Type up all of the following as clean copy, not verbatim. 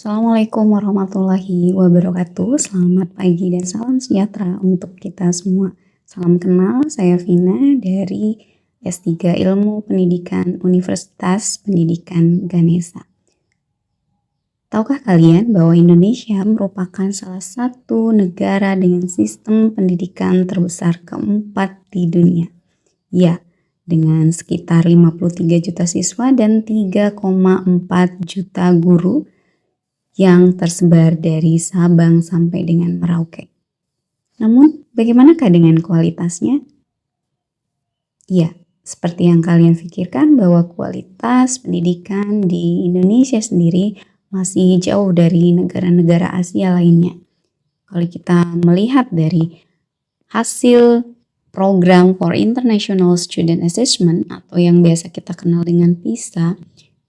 Assalamualaikum warahmatullahi wabarakatuh. Selamat pagi dan salam sejahtera untuk kita semua. Salam kenal, saya Vina dari S3 Ilmu Pendidikan Universitas Pendidikan Ganesha. Tahukah kalian bahwa Indonesia merupakan salah satu negara dengan sistem pendidikan terbesar keempat di dunia? Ya, dengan sekitar 53 juta siswa dan 3,4 juta guru yang tersebar dari Sabang sampai dengan Merauke. Namun, bagaimanakah dengan kualitasnya? Ya, seperti yang kalian pikirkan bahwa kualitas pendidikan di Indonesia sendiri masih jauh dari negara-negara Asia lainnya. Kalau kita melihat dari hasil program for International Student Assessment atau yang biasa kita kenal dengan PISA,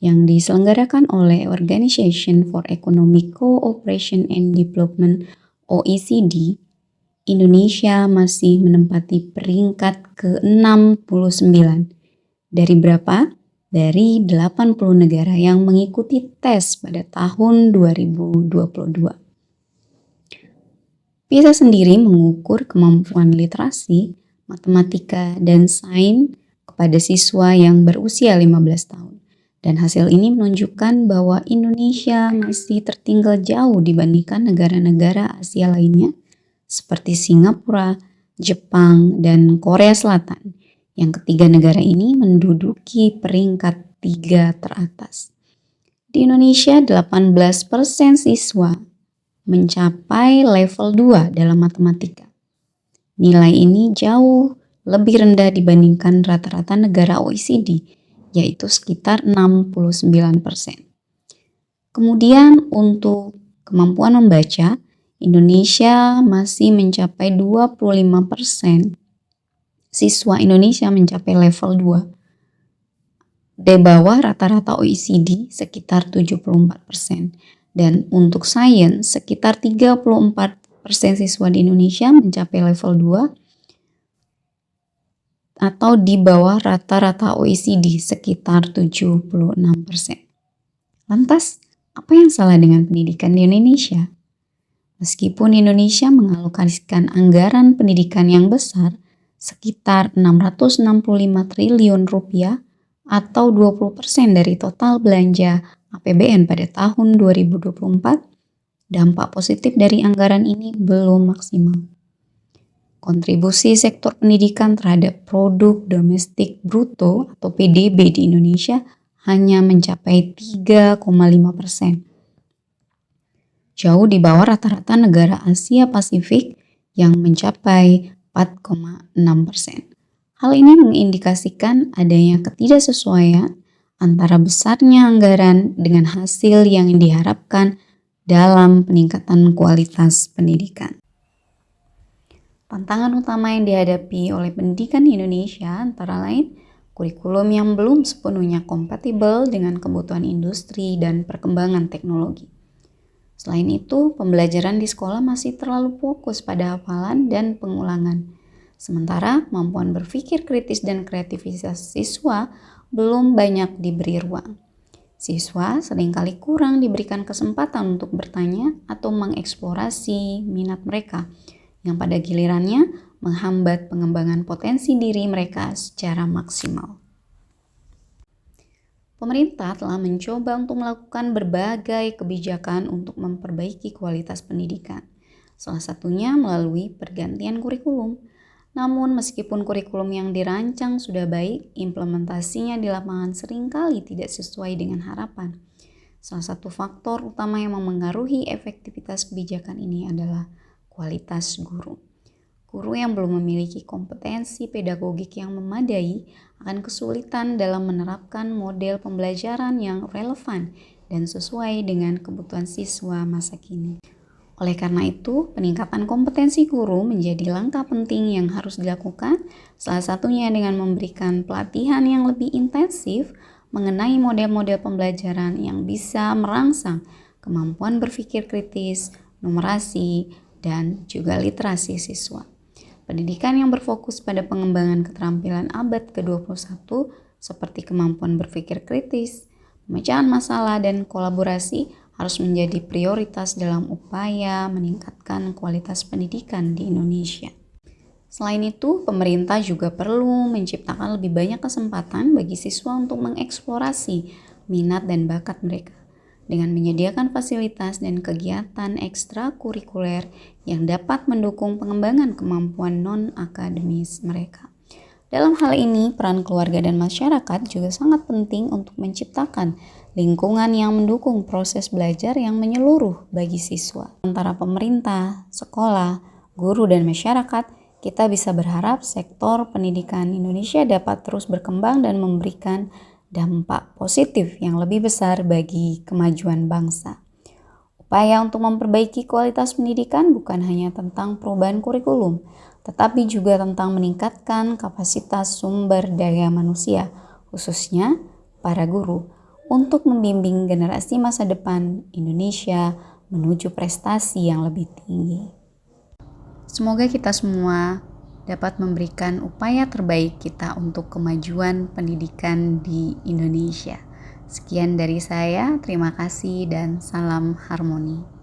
yang diselenggarakan oleh Organization for Economic Cooperation and Development (OECD), Indonesia masih menempati peringkat ke-69 dari berapa? Dari 80 negara yang mengikuti tes pada tahun 2022. PISA sendiri mengukur kemampuan literasi, matematika, dan sains kepada siswa yang berusia 15 tahun. Dan hasil ini menunjukkan bahwa Indonesia masih tertinggal jauh dibandingkan negara-negara Asia lainnya seperti Singapura, Jepang, dan Korea Selatan. Yang ketiga negara ini menduduki peringkat 3 teratas. Di Indonesia, 18% siswa mencapai level 2 dalam matematika. Nilai ini jauh lebih rendah dibandingkan rata-rata negara OECD, yaitu sekitar 69%. Kemudian untuk kemampuan membaca, Indonesia masih mencapai 25%. Siswa Indonesia mencapai level 2. Di bawah rata-rata OECD sekitar 74%. Dan untuk sains sekitar 34% siswa di Indonesia mencapai level 2. Atau di bawah rata-rata OECD sekitar 76%. Lantas, apa yang salah dengan pendidikan di Indonesia? Meskipun Indonesia mengalokasikan anggaran pendidikan yang besar, sekitar 665 triliun rupiah atau 20% dari total belanja APBN pada tahun 2024, dampak positif dari anggaran ini belum maksimal. Kontribusi sektor pendidikan terhadap produk domestik bruto atau PDB di Indonesia hanya mencapai 3,5%. Jauh di bawah rata-rata negara Asia Pasifik yang mencapai 4,6%. Hal ini mengindikasikan adanya ketidaksesuaian antara besarnya anggaran dengan hasil yang diharapkan dalam peningkatan kualitas pendidikan. Tantangan utama yang dihadapi oleh pendidikan di Indonesia antara lain kurikulum yang belum sepenuhnya kompatibel dengan kebutuhan industri dan perkembangan teknologi. Selain itu, pembelajaran di sekolah masih terlalu fokus pada hafalan dan pengulangan. Sementara kemampuan berpikir kritis dan kreativitas siswa belum banyak diberi ruang. Siswa seringkali kurang diberikan kesempatan untuk bertanya atau mengeksplorasi minat mereka, yang pada gilirannya menghambat pengembangan potensi diri mereka secara maksimal. Pemerintah telah mencoba untuk melakukan berbagai kebijakan untuk memperbaiki kualitas pendidikan, salah satunya melalui pergantian kurikulum. Namun meskipun kurikulum yang dirancang sudah baik, implementasinya di lapangan seringkali tidak sesuai dengan harapan. Salah satu faktor utama yang memengaruhi efektivitas kebijakan ini adalah kualitas guru. Guru yang belum memiliki kompetensi pedagogik yang memadai akan kesulitan dalam menerapkan model pembelajaran yang relevan dan sesuai dengan kebutuhan siswa masa kini. Oleh karena itu, peningkatan kompetensi guru menjadi langkah penting yang harus dilakukan, salah satunya dengan memberikan pelatihan yang lebih intensif mengenai model-model pembelajaran yang bisa merangsang kemampuan berpikir kritis, numerasi, dan juga literasi siswa. Pendidikan yang berfokus pada pengembangan keterampilan abad ke-21 seperti kemampuan berpikir kritis, pemecahan masalah, dan kolaborasi harus menjadi prioritas dalam upaya meningkatkan kualitas pendidikan di Indonesia. Selain itu, pemerintah juga perlu menciptakan lebih banyak kesempatan bagi siswa untuk mengeksplorasi minat dan bakat mereka dengan menyediakan fasilitas dan kegiatan ekstrakurikuler yang dapat mendukung pengembangan kemampuan non-akademis mereka. Dalam hal ini, peran keluarga dan masyarakat juga sangat penting untuk menciptakan lingkungan yang mendukung proses belajar yang menyeluruh bagi siswa. Antara pemerintah, sekolah, guru, dan masyarakat, kita bisa berharap sektor pendidikan Indonesia dapat terus berkembang dan memberikan dampak positif yang lebih besar bagi kemajuan bangsa. Upaya untuk memperbaiki kualitas pendidikan bukan hanya tentang perubahan kurikulum, tetapi juga tentang meningkatkan kapasitas sumber daya manusia, khususnya para guru, untuk membimbing generasi masa depan Indonesia menuju prestasi yang lebih tinggi. Semoga kita semua dapat memberikan upaya terbaik kita untuk kemajuan pendidikan di Indonesia. Sekian dari saya, terima kasih dan salam harmoni.